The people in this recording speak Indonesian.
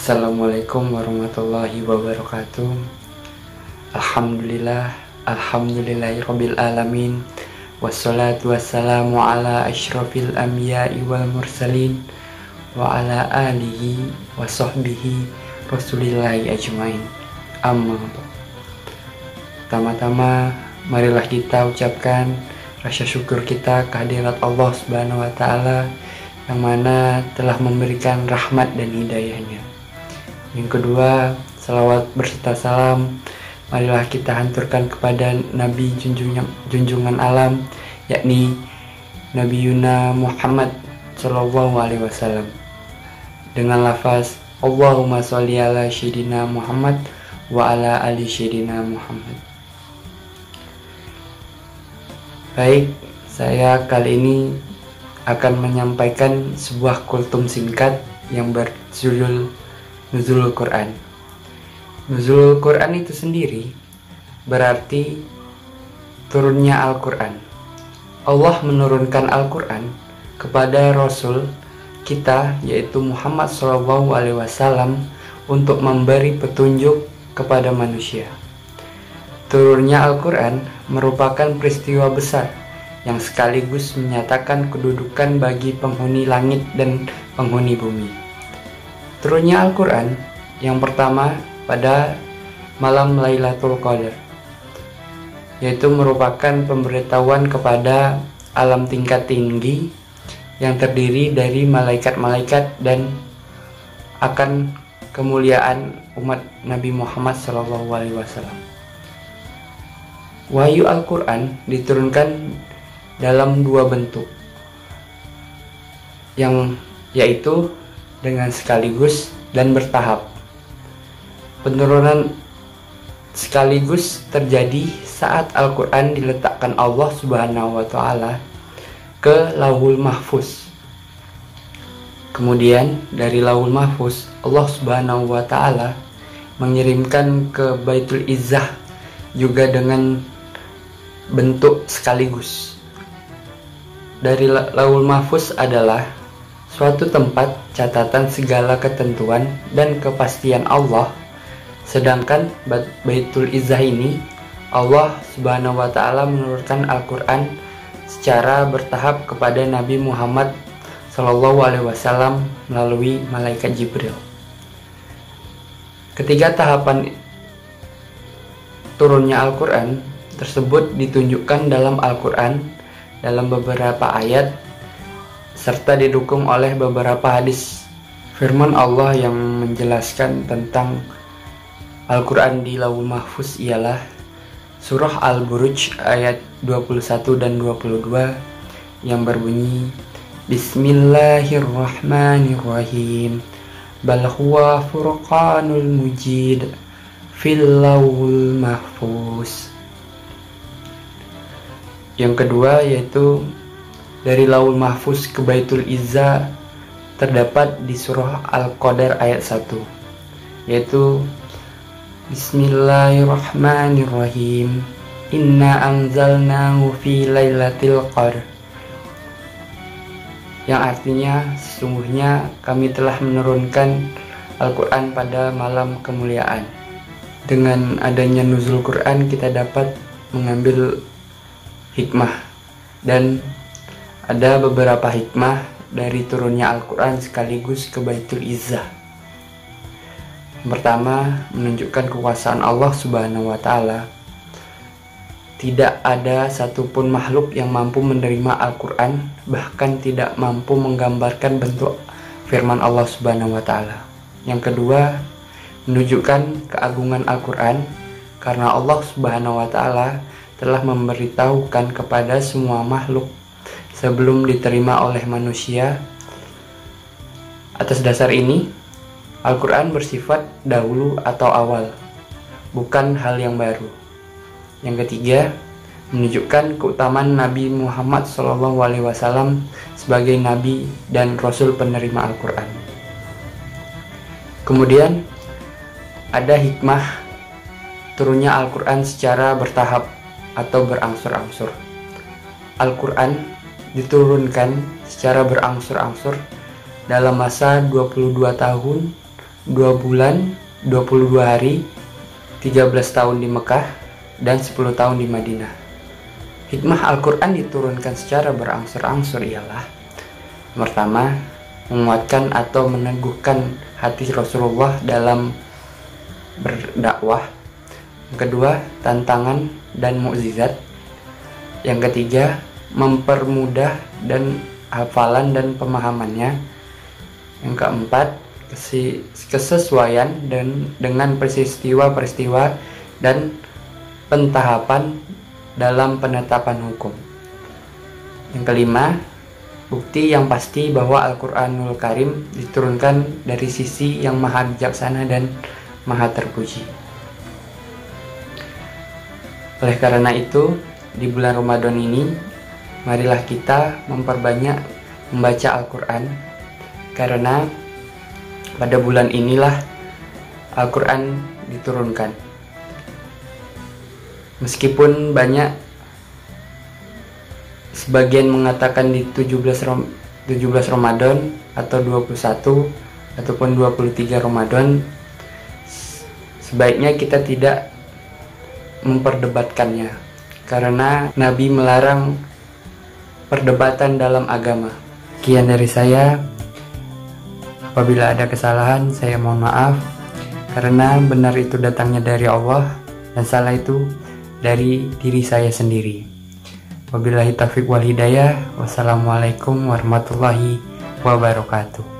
Assalamualaikum warahmatullahi wabarakatuh. Alhamdulillahirabbil alamin. Wassalatu wassalamu ala asyrafil anbiya'i wal mursalin wa ala alihi wa sahbihi rasulillahi ajmain. Amma ba'du. Pertama-tama marilah kita ucapkan rasa syukur kita kehadirat Allah Subhanahu wa taala yang mana telah memberikan rahmat dan hidayahnya. Yang kedua, salawat berserta salam marilah kita hanturkan kepada Nabi junjungan alam, yakni Nabi Yuna Muhammad Sallallahu Alaihi Wasallam, dengan lafaz Allahumma sholli ala Sayyidina Muhammad wa ala ali Sayyidina Muhammad. Baik, saya kali ini akan menyampaikan sebuah kultum singkat yang berjudul Nuzulul Quran. Nuzulul Quran itu sendiri berarti turunnya Al-Quran. Allah menurunkan Al-Quran kepada Rasul kita, yaitu Muhammad SAW, untuk memberi petunjuk kepada manusia. Turunnya Al-Quran merupakan peristiwa besar yang sekaligus menyatakan kedudukan bagi penghuni langit dan penghuni bumi. Turunnya Al-Quran yang pertama pada malam Lailatul Qadar, yaitu merupakan pemberitahuan kepada alam tingkat tinggi yang terdiri dari malaikat-malaikat dan akan kemuliaan umat Nabi Muhammad SAW. Wahyu Al-Quran diturunkan dalam dua bentuk, yang yaitu dengan sekaligus dan bertahap. Penurunan sekaligus terjadi saat Al-Quran diletakkan Allah Subhanahu wa taala ke Lauhul Mahfuz. Kemudian dari Lauhul Mahfuz Allah Subhanahu wa taala mengirimkan ke Baitul Izzah juga dengan bentuk sekaligus. Dari Lauhul Mahfuz adalah suatu tempat catatan segala ketentuan dan kepastian Allah, sedangkan Baitul Izzah ini Allah Subhanahu wa taala menurunkan Al-Quran secara bertahap kepada Nabi Muhammad SAW melalui malaikat Jibril. Ketiga tahapan turunnya Al-Quran tersebut ditunjukkan dalam Al-Quran dalam beberapa ayat serta didukung oleh beberapa hadis. Firman Allah yang menjelaskan tentang Al-Quran di Lauhul Mahfuz ialah Surah Al-Buruj ayat 21 dan 22 yang berbunyi Bismillahirrahmanirrahim Bal huwa furqanul mujid fil Lauhul Mahfuz. Yang kedua yaitu dari Lauhul Mahfuz ke Baitul Izzah terdapat di surah Al-Qadar ayat 1, yaitu Bismillahirrahmanirrahim Inna anzalnahu fi lailatul qadar, yang artinya sesungguhnya kami telah menurunkan Al-Quran pada malam kemuliaan. Dengan adanya nuzul Quran kita dapat mengambil hikmah, dan ada beberapa hikmah dari turunnya Al-Quran sekaligus ke Baitul Izzah. Pertama, menunjukkan kekuasaan Allah Subhanahu wa taala. Tidak ada satupun makhluk yang mampu menerima Al-Quran, bahkan tidak mampu menggambarkan bentuk firman Allah Subhanahu wa taala. Yang kedua, menunjukkan keagungan Al-Quran karena Allah Subhanahu wa taala telah memberitahukan kepada semua makhluk sebelum diterima oleh manusia. Atas dasar ini, Al-Quran bersifat dahulu atau awal, bukan hal yang baru. Yang ketiga, menunjukkan keutamaan Nabi Muhammad SAW sebagai Nabi dan Rasul penerima Al-Quran. Kemudian, ada hikmah turunnya Al-Quran secara bertahap atau berangsur-angsur. Al-Quran diturunkan secara berangsur-angsur dalam masa 22 tahun 2 bulan 22 hari, 13 tahun di Mekah, dan 10 tahun di Madinah. Hikmah Al-Quran diturunkan secara berangsur-angsur ialah: pertama, menguatkan atau meneguhkan hati Rasulullah dalam berdakwah. Yang kedua, tantangan dan mukjizat. Yang ketiga, mempermudah dan hafalan dan pemahamannya. Yang keempat, kesesuaian dengan peristiwa-peristiwa dan pentahapan dalam penetapan hukum. Yang kelima, bukti yang pasti bahwa Al-Quranul Karim diturunkan dari sisi yang maha bijaksana dan maha terpuji. Oleh karena itu, di bulan Ramadan ini, marilah kita memperbanyak membaca Al-Quran, karena pada bulan inilah Al-Quran diturunkan. Meskipun banyak sebagian mengatakan di 17 Ramadan atau 21 ataupun 23 Ramadan, sebaiknya kita tidak memperdebatkannya, karena Nabi melarang perdebatan dalam agama. Sekian dari saya. Apabila ada kesalahan, saya mohon maaf, karena benar itu datangnya dari Allah dan salah itu dari diri saya sendiri. Wabillahi taufiq wal hidayah. Wassalamualaikum warahmatullahi wabarakatuh.